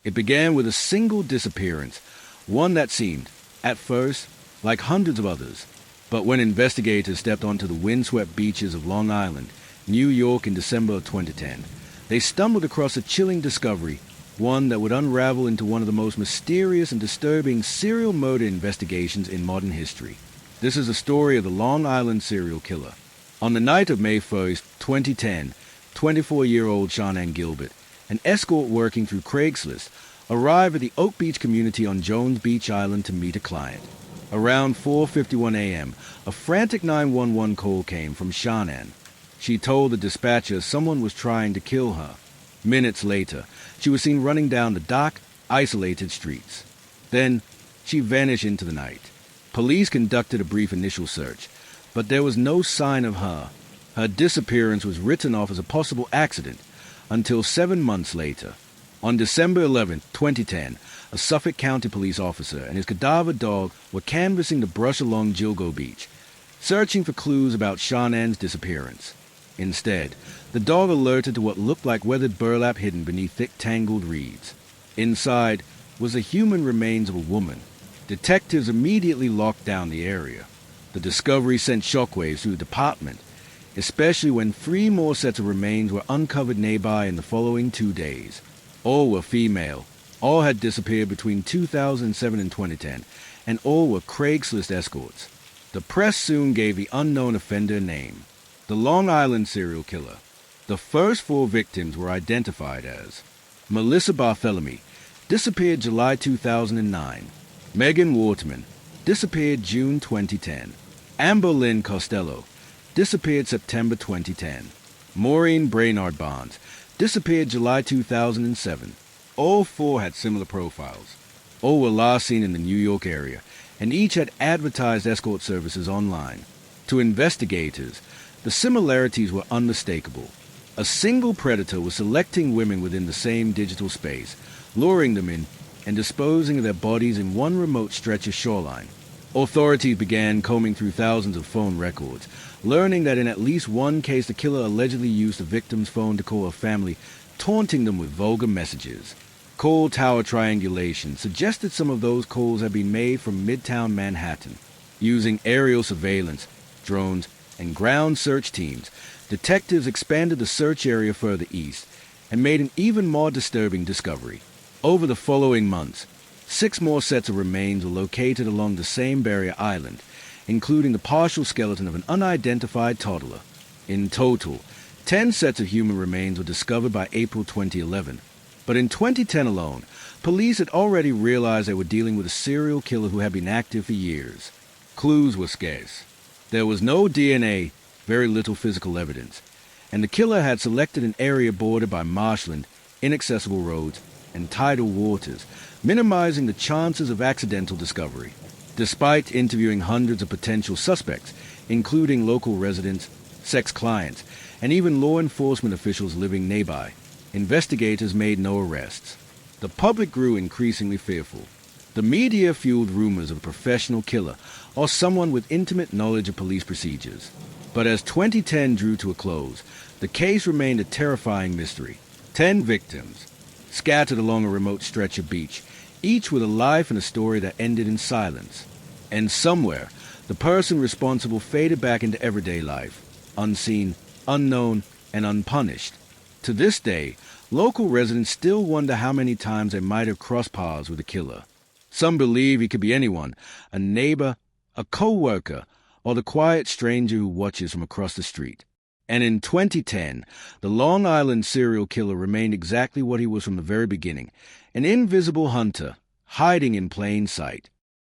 It began with a single disappearance, one that seemed, at first, like hundreds of others. But when investigators stepped onto the windswept beaches of Long Island, New York in December of 2010, they stumbled across a chilling discovery, one that would unravel into one of the most mysterious and disturbing serial murder investigations in modern history. This is the story of the Long Island serial killer. On the night of May 1st, 2010, 24-year-old Shannan Gilbert, an escort working through Craigslist, arrived at the Oak Beach community on Jones Beach Island to meet a client. Around 4:51 a.m., a frantic 911 call came from Shannan. She told the dispatcher someone was trying to kill her. Minutes later, she was seen running down the dark, isolated streets. Then, she vanished into the night. Police conducted a brief initial search, but there was no sign of her. Her disappearance was written off as a possible accident until 7 months later. On December 11, 2010, a Suffolk County police officer and his cadaver dog were canvassing the brush along Gilgo Beach, searching for clues about Shannan's disappearance. Instead, the dog alerted to what looked like weathered burlap hidden beneath thick tangled reeds. Inside was the human remains of a woman. Detectives immediately locked down the area. The discovery sent shockwaves through the department, especially when 3 more sets of remains were uncovered nearby in the following 2 days. All were female. All had disappeared between 2007 and 2010, and all were Craigslist escorts. The press soon gave the unknown offender a name: the Long Island serial killer. The first 4 victims were identified as Melissa Bartholomew, disappeared July 2009. Megan Waterman, disappeared June 2010. Amber Lynn Costello, disappeared September 2010. Maureen Brainard Barnes, disappeared July 2007. All 4 had similar profiles. All were last seen in the New York area, and each had advertised escort services online. To investigators, the similarities were unmistakable. A single predator was selecting women within the same digital space, luring them in and disposing of their bodies in one remote stretch of shoreline. Authorities began combing through thousands of phone records, learning that in at least one case the killer allegedly used the victim's phone to call her family, taunting them with vulgar messages. Call tower triangulation suggested some of those calls had been made from Midtown Manhattan. Using aerial surveillance, drones, and ground search teams, detectives expanded the search area further east and made an even more disturbing discovery. Over the following months, 6 more sets of remains were located along the same barrier island, including the partial skeleton of an unidentified toddler. In total, 10 sets of human remains were discovered by April 2011. But in 2010 alone, police had already realized they were dealing with a serial killer who had been active for years. Clues were scarce. There was no DNA, very little physical evidence, and the killer had selected an area bordered by marshland, inaccessible roads, and tidal waters, minimizing the chances of accidental discovery. Despite interviewing hundreds of potential suspects, including local residents, sex clients, and even law enforcement officials living nearby, investigators made no arrests. The public grew increasingly fearful. The media fueled rumors of a professional killer or someone with intimate knowledge of police procedures. But as 2010 drew to a close, the case remained a terrifying mystery. 10 victims, scattered along a remote stretch of beach, each with a life and a story that ended in silence. And somewhere, the person responsible faded back into everyday life, unseen, unknown, and unpunished. To this day, local residents still wonder how many times they might have crossed paths with the killer. Some believe he could be anyone: a neighbor, a co-worker, or the quiet stranger who watches from across the street. And in 2010, the Long Island serial killer remained exactly what he was from the very beginning: an invisible hunter, hiding in plain sight.